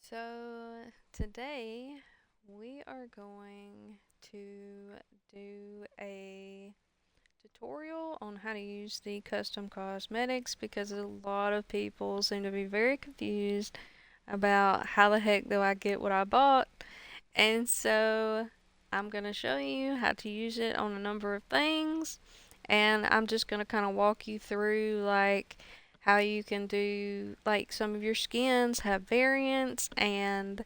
So today we are going to do a tutorial on how to use the custom cosmetics because a lot of people seem to be very confused about how the heck do I get what I bought. And so I'm going to show you how to use it on a number of things, and I'm just going to kind of walk you through like how you can do like some of your skins have variants, and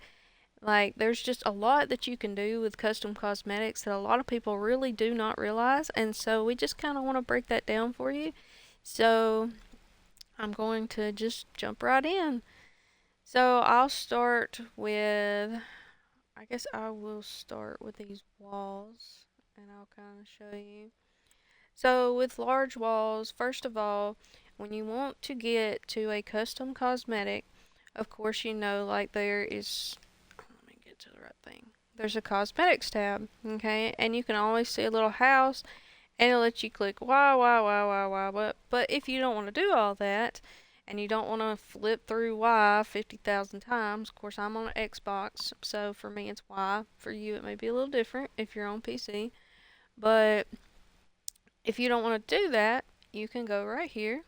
like there's just a lot that you can do with custom cosmetics that a lot of people really do not realize, and so we just kind of want to break that down for you. So I'm going to just jump right in. So I'll start with, I guess I will start with these walls and I'll kind of show you. So with large walls, first of all, when you want to get to a custom cosmetic, of course you know like there is, let me get to the right thing. There's a cosmetics tab, okay? And you can always see a little house and it'll let you click why, but if you don't want to do all that and you don't want to flip through Y 50,000 times, of course I'm on an Xbox, so for me it's Y. For you it may be a little different if you're on PC. But if you don't want to do that, you can go right here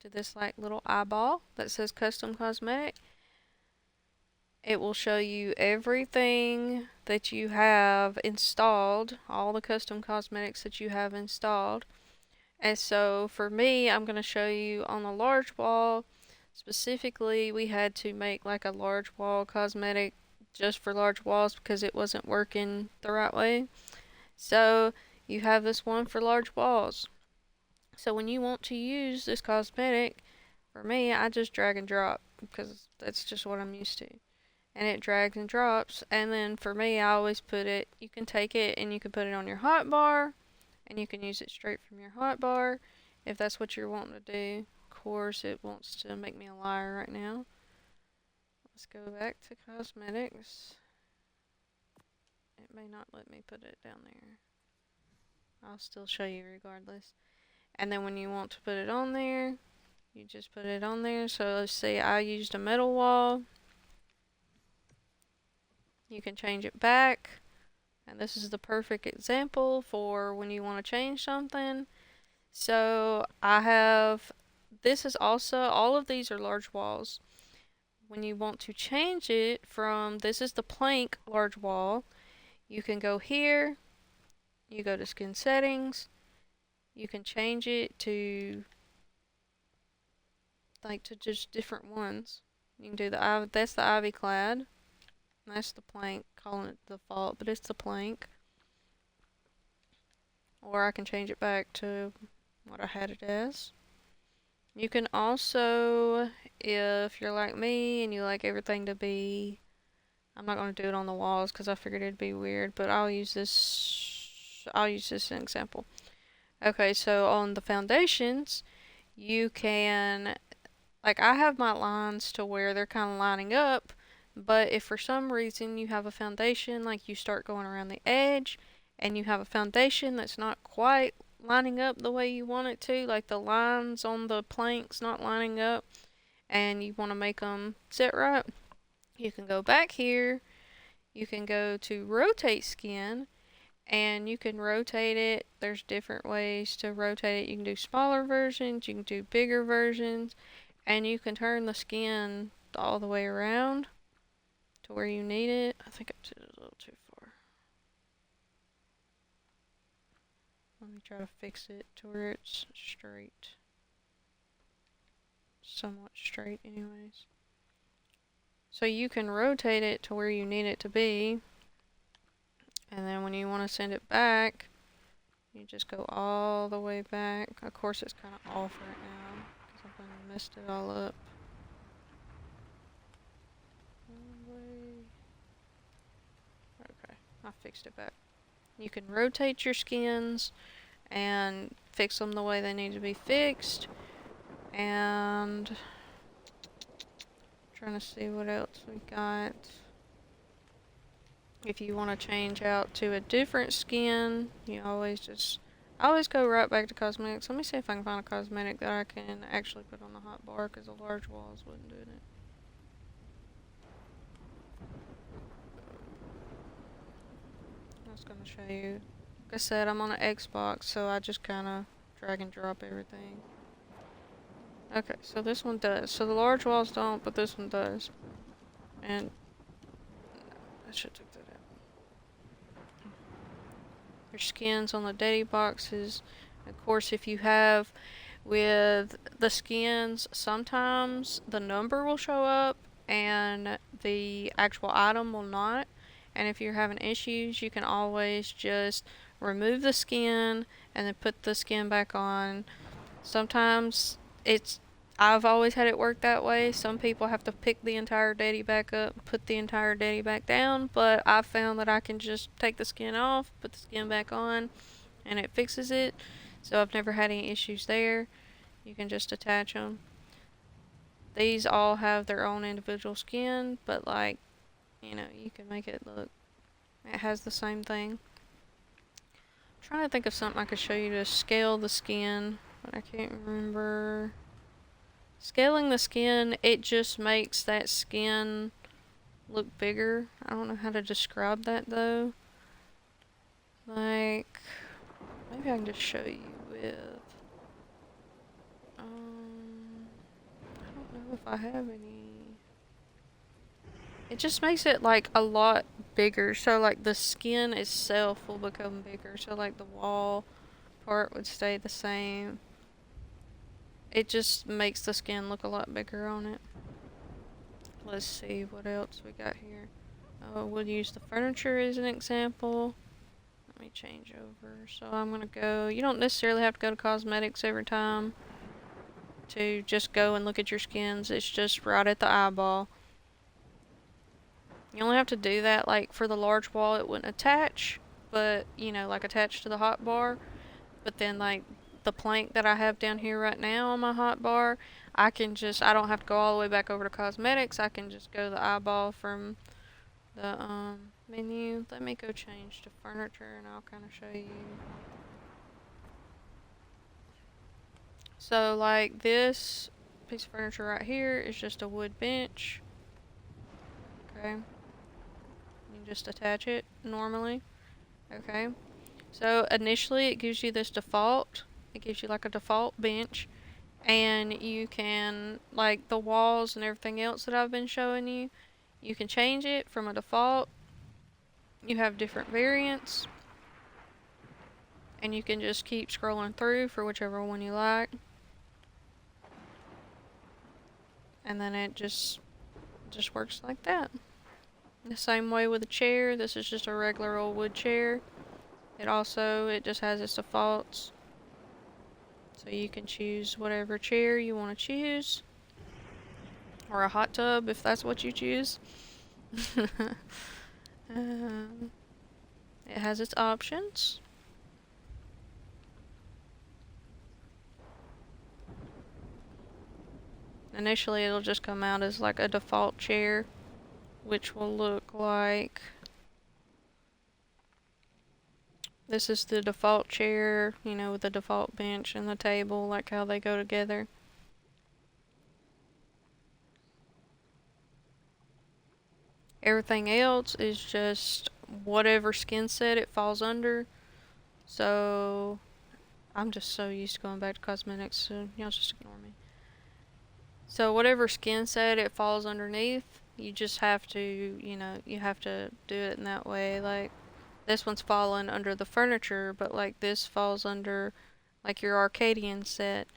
to this like little eyeball that says custom cosmetic. It will show you everything that you have installed, all the custom cosmetics that you have installed. And so for me, I'm going to show you on the large wall. Specifically, we had to make like a large wall cosmetic just for large walls because it wasn't working the right way. So you have this one for large walls. So when you want to use this cosmetic, for me, I just drag and drop because that's just what I'm used to. And it drags and drops. And then for me, I always put it, you can take it and you can put it on your hotbar and you can use it straight from your hotbar if that's what you're wanting to do. Of course, it wants to make me a liar right now. Let's go back to cosmetics. It may not let me put it down there. I'll still show you regardless. And then when you want to put it on there, you just put it on there. So let's say I used a metal wall. You can change it back. And this is the perfect example for when you want to change something. So I have, this is also, all of these are large walls. When you want to change it from, this is the plank large wall, you can go here, you go to skin settings, you can change it to like to just different ones. You can do the, that's the ivy clad, that's the plank, calling it the default, but it's the plank. Or I can change it back to what I had it as. You can also, if you're like me and you like everything to be, I'm not going to do it on the walls because I figured it'd be weird, but I'll use this as an example. Okay, so on the foundations, you can, like I have my lines to where they're kind of lining up, but if for some reason you have a foundation, like you start going around the edge, and you have a foundation that's not quite lining up the way you want it to, like the lines on the planks not lining up, and you want to make them sit right, you can go back here, you can go to rotate skin, and you can rotate it. There's different ways to rotate it. You can do smaller versions, you can do bigger versions, and you can turn the skin all the way around to where you need it. I think I did it a little too far. Let me try to fix it to where it's straight. Somewhat straight anyways. So you can rotate it to where you need it to be. And then when you want to send it back, you just go all the way back. Of course it's kind of off right now because I've messed it all up. Okay, I fixed it back. You can rotate your skins and fix them the way they need to be fixed. And trying to see what else we got. If you want to change out to a different skin, you always just, I always go right back to cosmetics. Let me see if I can find a cosmetic that I can actually put on the hot bar because the large walls wasn't doing it. was gonna show you. Like I said, I'm on an Xbox, so I just kind of drag and drop everything. Okay, so this one does. So the large walls don't, but this one does. And I should take that out. Your skins on the daddy boxes. Of course, if you have with the skins, sometimes the number will show up and the actual item will not. And if you're having issues, you can always just remove the skin and then put the skin back on. Sometimes it's I've always had it work that way. Some people have to pick the entire daddy back up, put the entire daddy back down, but I've found that I can just take the skin off, put the skin back on, and it fixes it. So I've never had any issues there. You can just attach them. These all have their own individual skin, but like, you know, you can make it look, it has the same thing. I'm trying to think of something I could show you to scale the skin, but I can't remember. Scaling the skin, it just makes that skin look bigger. I don't know how to describe that though. Like, maybe I can just show you with, I don't know if I have any. It just makes it like a lot bigger. So like the skin itself will become bigger. So like the wall part would stay the same. It just makes the skin look a lot bigger on it. Let's see what else we got here. We'll use the furniture as an example. Let me change over. So I'm gonna go, you don't necessarily have to go to cosmetics every time to just go and look at your skins. It's just right at the eyeball. You only have to do that, like for the large wall it wouldn't attach, but you know, like attach to the hot bar. But then like the plank that I have down here right now on my hot bar, I don't have to go all the way back over to cosmetics. I can just go to the eyeball from the menu. Let me go change to furniture and I'll kind of show you. So like this piece of furniture right here is just a wood bench. Okay. You just attach it normally. Okay. So initially it gives you this default. It gives you like a default bench. And you can, like the walls and everything else that I've been showing you, you can change it from a default. You have different variants. And you can just keep scrolling through for whichever one you like. And then it just works like that. The same way with a chair. This is just a regular old wood chair. It just has its defaults. So you can choose whatever chair you want to choose. Or a hot tub if that's what you choose. It has its options. Initially it'll just come out as like a default chair, which will look like this is the default chair, you know, with the default bench and the table, like how they go together. Everything else is just whatever skin set it falls under. So I'm just so used to going back to cosmetics, so y'all just ignore me. So whatever skin set it falls underneath, you just have to, you know, you have to do it in that way. Like this one's falling under the furniture, but like this falls under like your Arcadian set,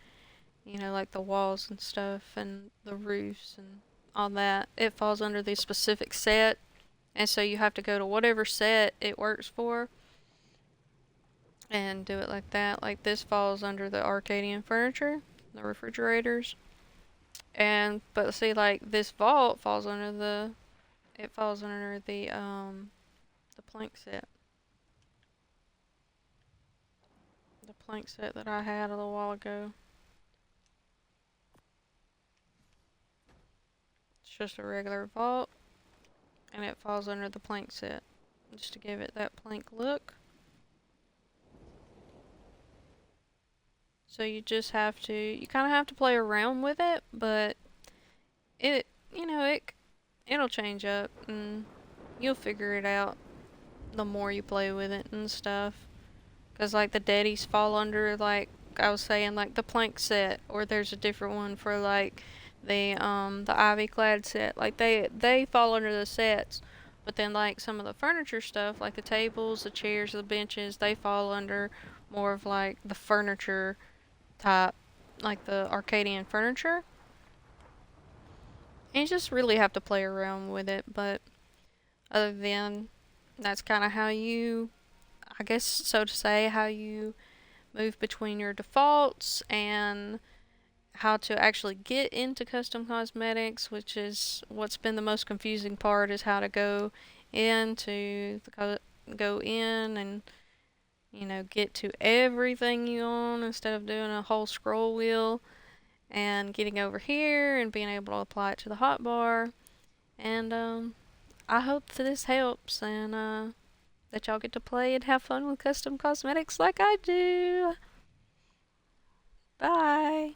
you know, like the walls and stuff and the roofs and all that. It falls under the specific set, and so you have to go to whatever set it works for and do it like that. Like this falls under the Arcadian furniture, the refrigerators. But see, like this vault falls under the plank set. The plank set that I had a little while ago. It's just a regular vault, and it falls under the plank set, just to give it that plank look. So you just have to, you kind of have to play around with it, but it, you know, it'll change up and you'll figure it out. the more you play with it and stuff. Cause like the Daddies fall under, like I was saying, like the plank set, or there's a different one for like the ivy clad set. Like they fall under the sets, but then like some of the furniture stuff, like the tables, the chairs, the benches, they fall under more of like the furniture type, like the Arcadian furniture. And you just really have to play around with it, but other than that's kind of how you, I guess so to say, how you move between your defaults and how to actually get into custom cosmetics, which is what's been the most confusing part, is how to go into go in and get to everything you own instead of doing a whole scroll wheel and getting over here and being able to apply it to the hotbar. And I hope that this helps and that y'all get to play and have fun with custom cosmetics like I do. Bye.